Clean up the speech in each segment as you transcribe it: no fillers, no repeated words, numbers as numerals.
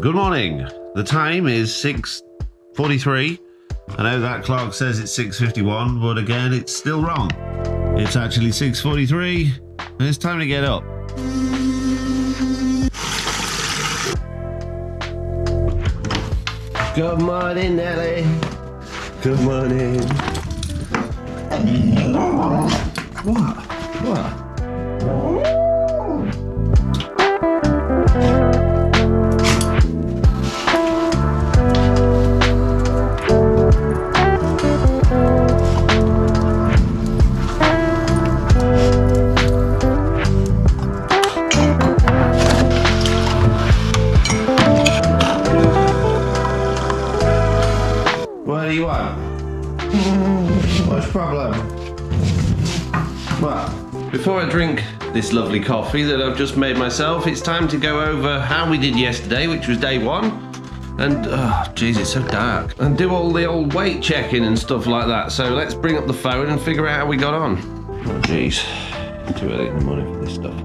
Good morning. The time is 6:43. I know that clock says it's 6:51, but again, it's still wrong. It's actually 6:43, and it's time to get up. Good morning, Nellie. Good morning. What? What do you want? What's the problem? What? Before I drink this lovely coffee that I've just made myself, it's time to go over how we did yesterday, which was day one. And, oh, jeez, it's so dark. And do all the old weight checking and stuff like that. So let's bring up the phone and figure out how we got on. Oh, jeez. Too early in the morning for this stuff.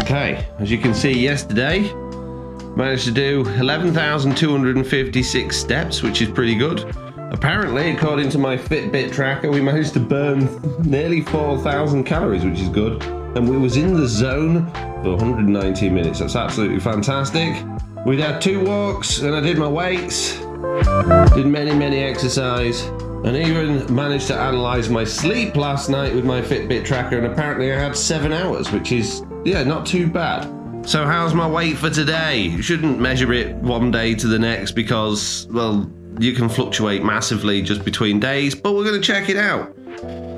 Okay, as you can see yesterday, managed to do 11,256 steps, which is pretty good. Apparently, according to my Fitbit tracker, we managed to burn nearly 4,000 calories, which is good. And we was in the zone for 190 minutes. That's absolutely fantastic. We had 2 walks, and I did my weights, did many exercise, and even managed to analyze my sleep last night with my Fitbit tracker, and apparently I had 7 hours, which is, yeah, not too bad. So how's my weight for today? You shouldn't measure it one day to the next because, well, you can fluctuate massively just between days, but we're going to check it out.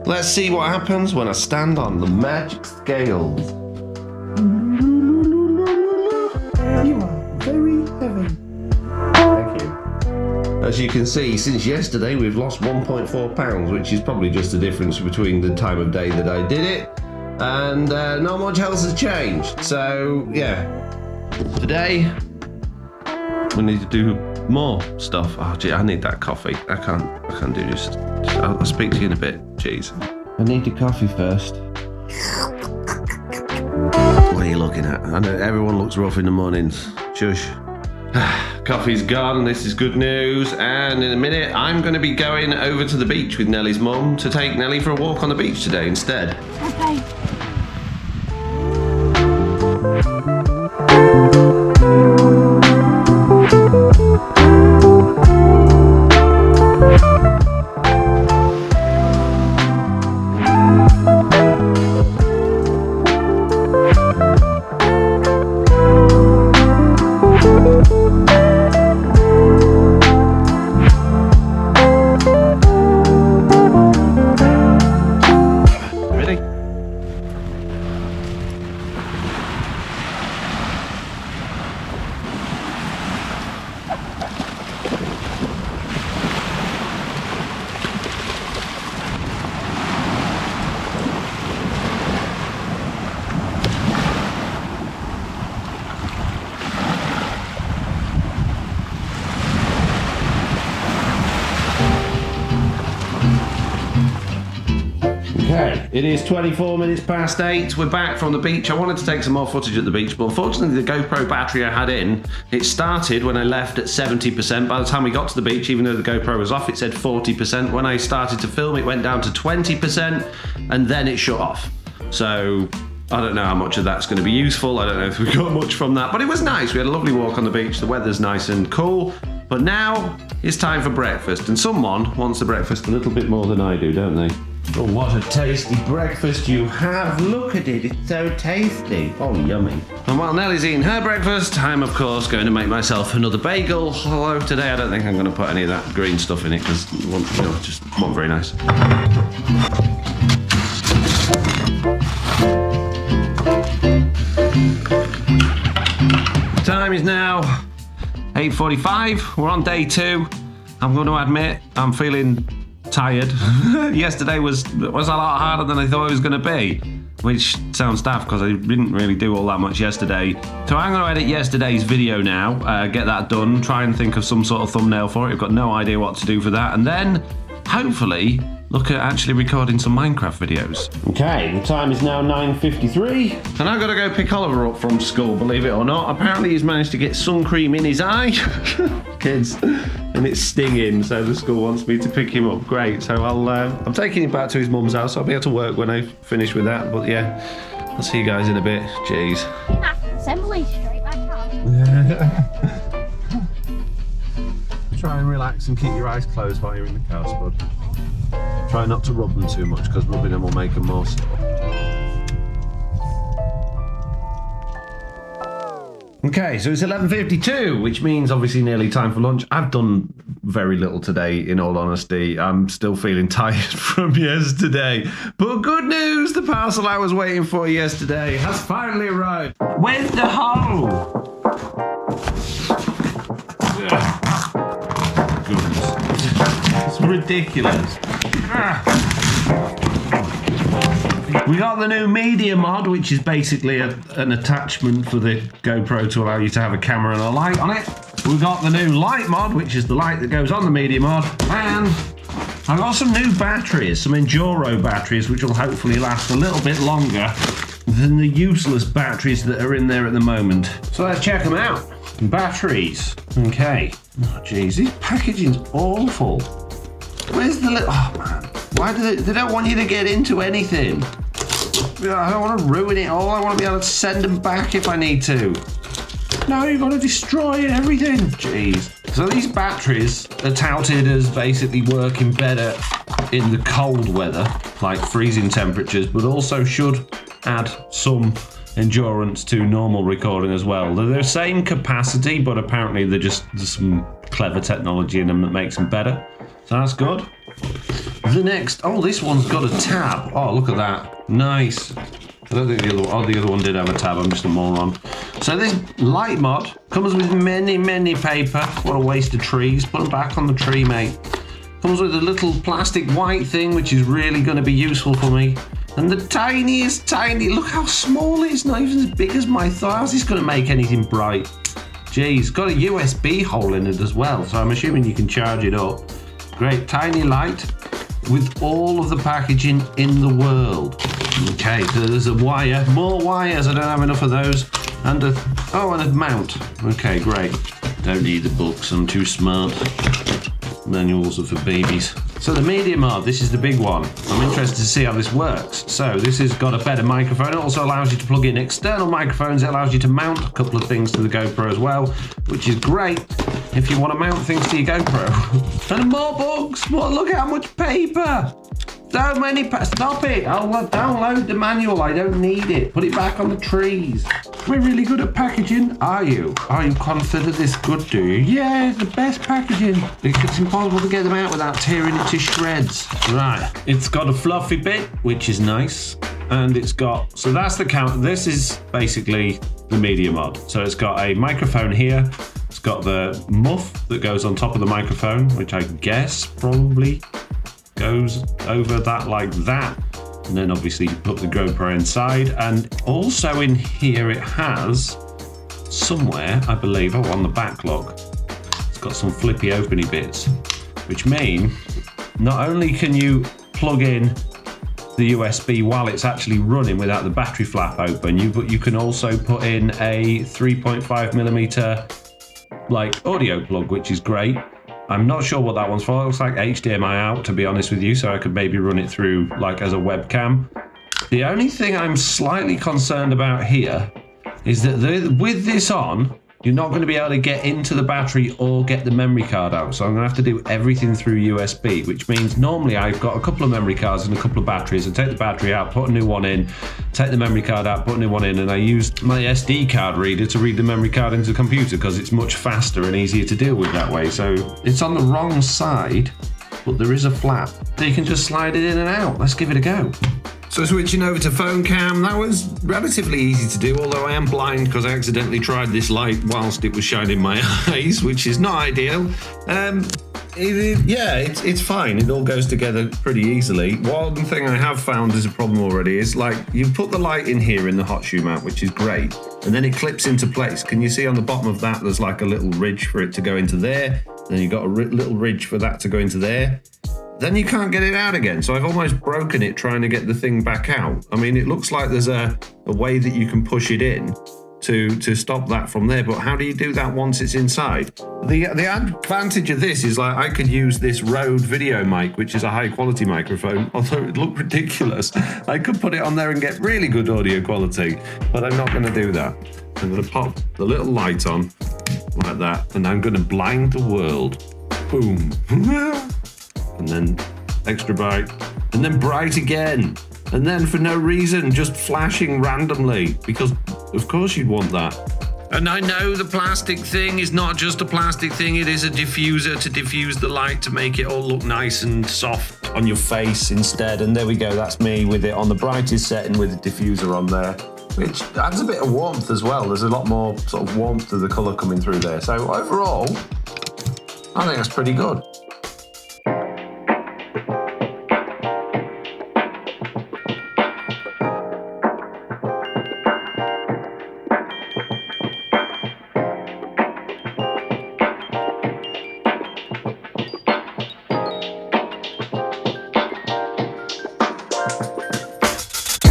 Let's see what happens when I stand on the magic scales. You are very heavy. Thank you. As you can see, since yesterday we've lost 1.4 pounds, which is probably just the difference between the time of day that I did it. And not much else has changed. So yeah, today we need to do more stuff. Oh gee, I need that coffee. I can't do this. I'll speak to you in a bit. Jeez, I need the coffee first. What are you looking at? I know everyone looks rough in the mornings. Shush. Coffee's gone, this is good news, and in a minute I'm going to be going over to the beach with Nellie's mum to take Nellie for a walk on the beach today instead. Okay. Okay, it is 24 minutes past 8. We're back from the beach. I wanted to take some more footage at the beach, but unfortunately the GoPro battery I had in, it started when I left at 70%. By the time we got to the beach, even though the GoPro was off, it said 40%. When I started to film, it went down to 20%, and then it shut off. So I don't know how much of that's going to be useful. I don't know if we got much from that, but it was nice. We had a lovely walk on the beach. The weather's nice and cool. But now it's time for breakfast, and someone wants the breakfast a little bit more than I do, don't they? Oh, what a tasty breakfast you have. Look at it, it's so tasty. Oh, yummy. And while Nellie's eating her breakfast, I'm of course going to make myself another bagel. Although today I don't think I'm going to put any of that green stuff in it because it just wasn't very nice. The time is now 8:45. We're on day 2. I'm going to admit I'm feeling tired. Yesterday was a lot harder than I thought it was going to be, which sounds daft because I didn't really do all that much yesterday. So I'm going to edit yesterday's video now, get that done, try and think of some sort of thumbnail for it. I've got no idea what to do for that, and then hopefully look at actually recording some Minecraft videos. Okay, the time is now 9:53, and I've got to go pick Oliver up from school, believe it or not. Apparently he's managed to get sun cream in his eye, kids, and it's stinging, so the school wants me to pick him up. Great, so I'm taking him back to his mum's house. I'll be able to work when I finish with that, but yeah, I'll see you guys in a bit. Jeez. Assembly straight back out. Try and relax and keep your eyes closed while you're in the car, Spud. Try not to rub them too much, because rubbing them will make them more sore. Okay, so it's 11:52, which means obviously nearly time for lunch. I've done very little today, in all honesty. I'm still feeling tired from yesterday. But good news, the parcel I was waiting for yesterday has finally arrived. Where's the hole? Goodness. It's ridiculous. We got the new media mod, which is basically an attachment for the GoPro to allow you to have a camera and a light on it. We got the new light mod, which is the light that goes on the media mod. And I got some new batteries, some Enduro batteries, which will hopefully last a little bit longer than the useless batteries that are in there at the moment. So let's check them out. Batteries. Okay. Oh, jeez, this packaging's awful. Where's the little... Oh, man. Why do they don't want you to get into anything? I don't want to ruin it all. I want to be able to send them back if I need to. No, you've got to destroy everything. Jeez. So these batteries are touted as basically working better in the cold weather, like freezing temperatures, but also should add some endurance to normal recording as well. They're the same capacity, but apparently there's some clever technology in them that makes them better. So that's good. The next, oh, this one's got a tab. Oh, look at that. Nice. I don't think the other one did have a tab. I'm just a moron. So this light mod comes with many paper. What a waste of trees. Put them back on the tree, mate. Comes with a little plastic white thing, which is really going to be useful for me. And the tiniest tiny, look how small it is. Not even as big as my thumb. How's this going to make anything bright? Jeez, got a USB hole in it as well. So I'm assuming you can charge it up. Great, tiny light with all of the packaging in the world. Okay, so there's a wire, more wires, I don't have enough of those. And a mount. Okay, great. Don't need the books, I'm too smart. Manuals are for babies. So the media mod, this is the big one. I'm interested to see how this works. So this has got a better microphone. It also allows you to plug in external microphones. It allows you to mount a couple of things to the GoPro as well, which is great if you want to mount things to your GoPro. And more books. Look at how much paper. So many. Stop it. I'll download the manual. I don't need it. Put it back on the trees. We're really good at packaging. Are you? Are you confident this good, do you? Yeah, it's the best packaging. It's impossible to get them out without tearing it to shreds. Right. It's got a fluffy bit, which is nice. And it's got, so that's the count. This is basically the media mod. So it's got a microphone here. It's got the muff that goes on top of the microphone, which I guess probably goes over that like that. And then obviously you put the GoPro inside. And also in here it has somewhere, I believe, on the back lock, it's got some flippy openy bits, which mean not only can you plug in the USB while it's actually running without the battery flap open, but you can also put in a 3.5mm like audio plug, which is great. I'm not sure what that one's for. It looks like HDMI out, to be honest with you, so I could maybe run it through like as a webcam. The only thing I'm slightly concerned about here is that with this on, you're not going to be able to get into the battery or get the memory card out. So I'm going to have to do everything through USB, which means normally I've got a couple of memory cards and a couple of batteries. I take the battery out, put a new one in, take the memory card out, put a new one in, and I use my SD card reader to read the memory card into the computer because it's much faster and easier to deal with that way. So it's on the wrong side, but there is a flap. So you can just slide it in and out. Let's give it a go. So switching over to phone cam, that was relatively easy to do, although I am blind because I accidentally tried this light whilst it was shining my eyes, which is not ideal. It's fine. It all goes together pretty easily. One thing I have found is a problem already is like you put the light in here in the hot shoe mount, which is great, and then it clips into place. Can you see on the bottom of that there's like a little ridge for it to go into there, then you've got a little ridge for that to go into there. then you can't get it out again. So I've almost broken it trying to get the thing back out. I mean, it looks like there's a way that you can push it in to stop that from there, but how do you do that once it's inside? The advantage of this is, like, I could use this Rode video mic, which is a high quality microphone, although it looked ridiculous. I could put it on there and get really good audio quality, but I'm not going to do that. I'm going to pop the little light on like that, and I'm going to blind the world. Boom. And then extra bright, and then bright again, and then for no reason, just flashing randomly, because of course you'd want that. And I know the plastic thing is not just a plastic thing, it is a diffuser to diffuse the light to make it all look nice and soft on your face instead. And there we go, that's me with it on the brightest setting with the diffuser on there, which adds a bit of warmth as well. There's a lot more sort of warmth to the colour coming through there. So overall, I think that's pretty good.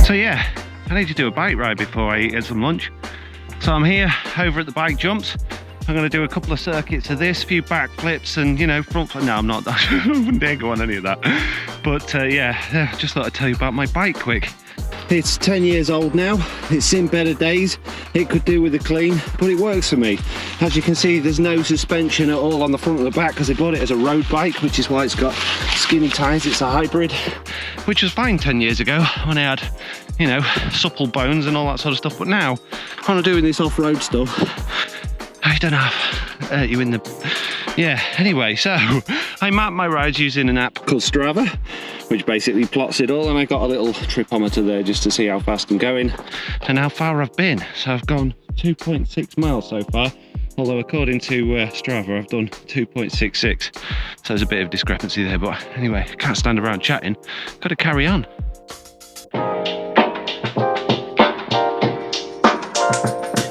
So yeah, I need to do a bike ride before I eat some lunch. So I'm here over at the bike jumps. I'm going to do a couple of circuits of this, a few back flips and, you know, front flip. No, I'm not. I wouldn't dare go on any of that. But yeah, just thought I'd tell you about my bike quick. It's 10 years old now. It's seen better days. It could do with a clean, but it works for me. As you can see, there's no suspension at all on the front of the back because I bought it as a road bike, which is why it's got skinny tyres. It's a hybrid, which was fine 10 years ago when I had, you know, supple bones and all that sort of stuff. But now, when I'm doing this off-road stuff, I don't have you in the... Yeah, anyway, so I map my rides using an app called Strava, which basically plots it all, and I got a little tripometer there just to see how fast I'm going and how far I've been. So I've gone 2.6 miles so far, although according to Strava I've done 2.66, so there's a bit of discrepancy there. But anyway, can't stand around chatting, got to carry on.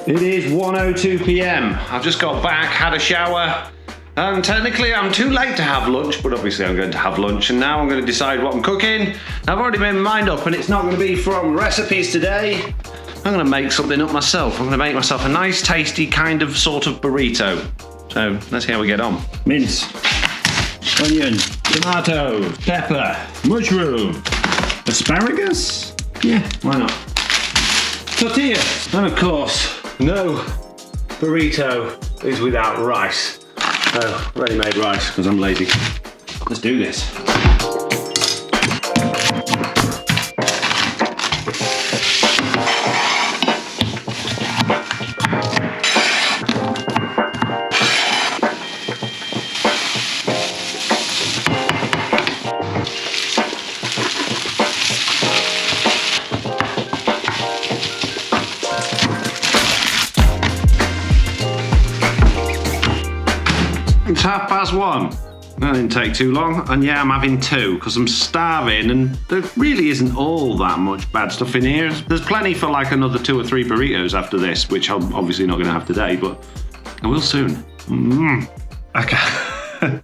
It is 1:02 p.m. I've just got back, had a shower, and technically I'm too late to have lunch, but obviously I'm going to have lunch, and now I'm going to decide what I'm cooking. I've already made my mind up, and it's not going to be from recipes today. I'm going to make something up myself. I'm going to make myself a nice, tasty, kind of, sort of burrito. So let's see how we get on. Mince, onion, tomato, pepper, mushroom, asparagus. Yeah, why not? Tortillas, and of course, no burrito is without rice. So, ready-made rice, because I'm lazy. Let's do this. It's 1:30. That didn't take too long, and yeah, I'm having two because I'm starving, and there really isn't all that much bad stuff in here. There's plenty for like another 2 or 3 burritos after this, which I'm obviously not going to have today, but I will soon. I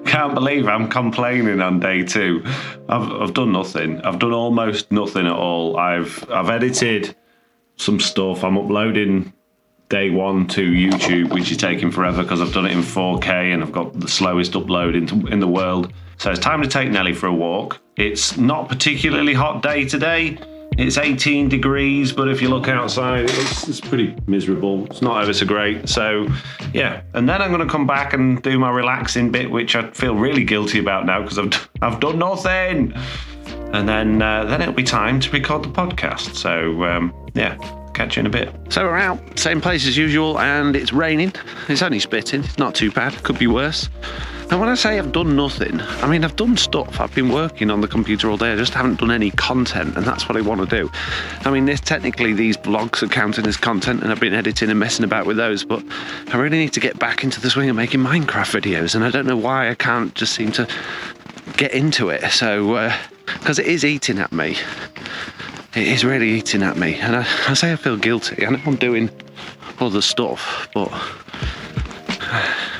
can't believe I'm complaining on day 2. I've done nothing. I've done almost nothing at all. I've edited some stuff. I'm uploading day 1 to YouTube, which is taking forever because I've done it in 4K and I've got the slowest upload in the world. So it's time to take Nellie for a walk. It's not a particularly hot day today. It's 18 degrees, but if you look outside, it's pretty miserable. It's not ever so great. So yeah, and then I'm going to come back and do my relaxing bit, which I feel really guilty about now because I've done nothing. And then it'll be time to record the podcast. So yeah. Catch you in a bit. So we're out, same place as usual, and it's raining. It's only spitting, it's not too bad, could be worse. And when I say I've done nothing, I mean I've done stuff. I've been working on the computer all day, I just haven't done any content, and that's what I want to do. I mean, technically these vlogs are counting as content, and I've been editing and messing about with those, but I really need to get back into the swing of making Minecraft videos, and I don't know why I can't just seem to get into it. So, because it is eating at me. It is really eating at me, and I say I feel guilty. I know I'm doing other stuff, but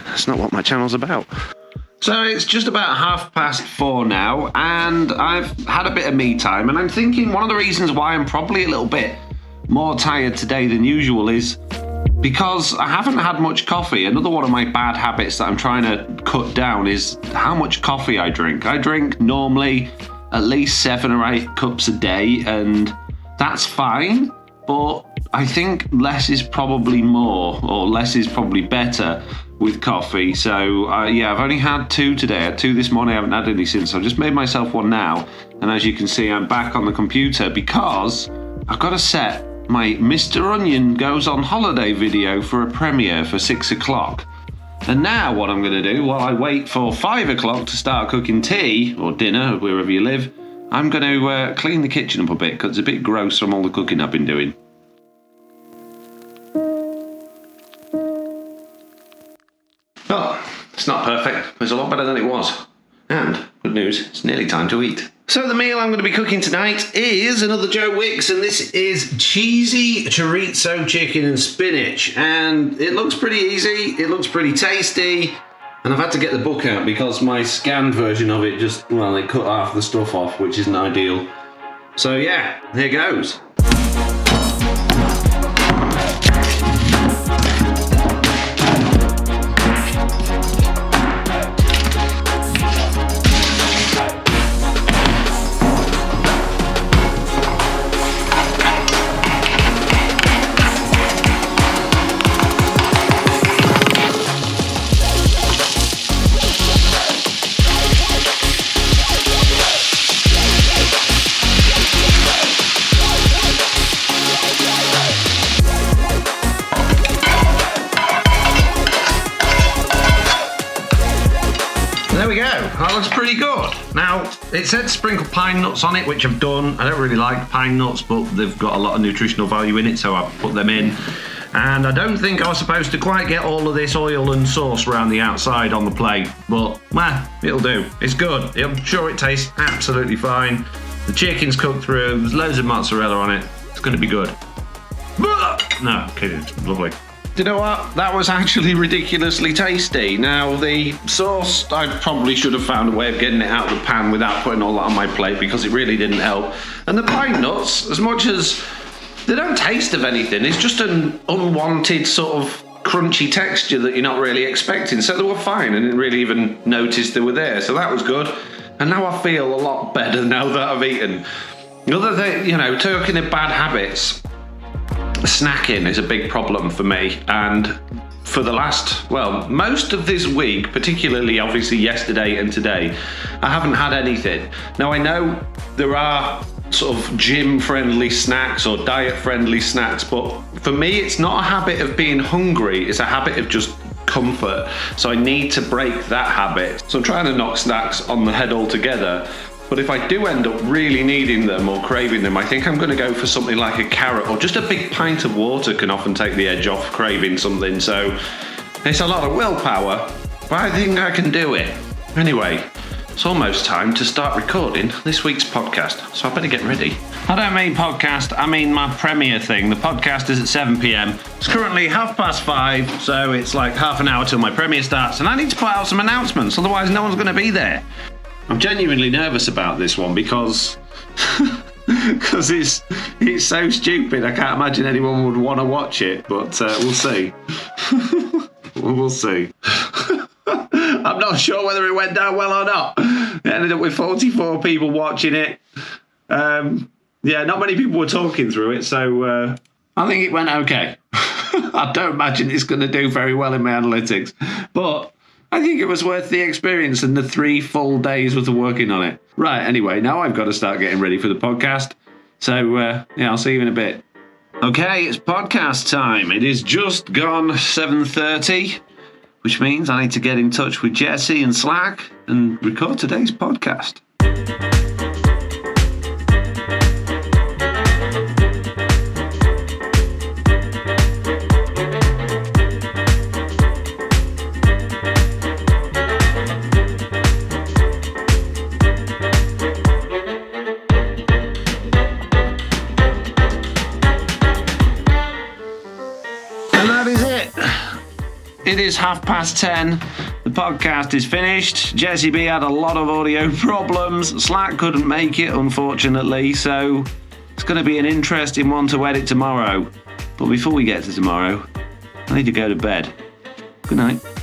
that's not what my channel's about. So it's just about 4:30 now, and I've had a bit of me time, and I'm thinking one of the reasons why I'm probably a little bit more tired today than usual is because I haven't had much coffee. Another one of my bad habits that I'm trying to cut down is how much coffee I drink. I drink normally at least 7 or 8 cups a day, and that's fine, but I think less is probably more, or less is probably better with coffee. So yeah, I've only had 2 today. I had 2 this morning, I haven't had any since. I've just made myself one now, and as you can see, I'm back on the computer because I've got to set my Mr. Onion Goes on Holiday video for a premiere for 6 o'clock. And now what I'm going to do, while I wait for 5 o'clock to start cooking tea, or dinner, wherever you live, I'm going to clean the kitchen up a bit, because it's a bit gross from all the cooking I've been doing. Oh, it's not perfect, but it's a lot better than it was. And, good news, it's nearly time to eat. So the meal I'm going to be cooking tonight is another Joe Wicks, and this is cheesy chorizo chicken and spinach. And it looks pretty easy, it looks pretty tasty, and I've had to get the book out because my scanned version of it just, well, it cut half the stuff off, which isn't ideal. So yeah, here goes. There we go, that looks pretty good. Now, it said sprinkle pine nuts on it, which I've done. I don't really like pine nuts, but they've got a lot of nutritional value in it, so I've put them in. And I don't think I was supposed to quite get all of this oil and sauce around the outside on the plate, but, it'll do. It's good. I'm sure it tastes absolutely fine. The chicken's cooked through, there's loads of mozzarella on it. It's going to be good. No, kidding, it's lovely. Do you know what? That was actually ridiculously tasty. Now, the sauce, I probably should have found a way of getting it out of the pan without putting all that on my plate because it really didn't help. And the pine nuts, as much as they don't taste of anything, it's just an unwanted sort of crunchy texture that you're not really expecting. So they were fine. I didn't really even notice they were there. So that was good. And now I feel a lot better now that I've eaten. The other thing, talking of bad habits, snacking is a big problem for me, and for the most of this week, particularly obviously yesterday and today, I haven't had anything. Now I know there are sort of gym-friendly snacks or diet-friendly snacks, but for me it's not a habit of being hungry, it's a habit of just comfort. So I need to break that habit. So I'm trying to knock snacks on the head altogether. But if I do end up really needing them or craving them, I think I'm going to go for something like a carrot, or just a big pint of water can often take the edge off craving something. So it's a lot of willpower, but I think I can do it. Anyway, it's almost time to start recording this week's podcast, so I better get ready. I don't mean podcast, I mean my premiere thing. The podcast is at 7 p.m. It's currently 5:30, so it's like half an hour till my premiere starts, and I need to put out some announcements, otherwise no one's going to be there. I'm genuinely nervous about this one because it's so stupid. I can't imagine anyone would want to watch it, but we'll see. We'll see. I'm not sure whether it went down well or not. It ended up with 44 people watching it. Yeah, not many people were talking through it, so I think it went okay. I don't imagine it's going to do very well in my analytics, but I think it was worth the experience and the 3 full days worth of working on it. Right, anyway, now I've got to start getting ready for the podcast. So, I'll see you in a bit. Okay, it's podcast time. It is just gone 7:30, which means I need to get in touch with Jesse and Slack and record today's podcast. It is 10:30. The podcast is finished. Jessie B had a lot of audio problems. Slack couldn't make it, unfortunately, so it's going to be an interesting one to edit tomorrow. But before we get to tomorrow, I need to go to bed. Good night.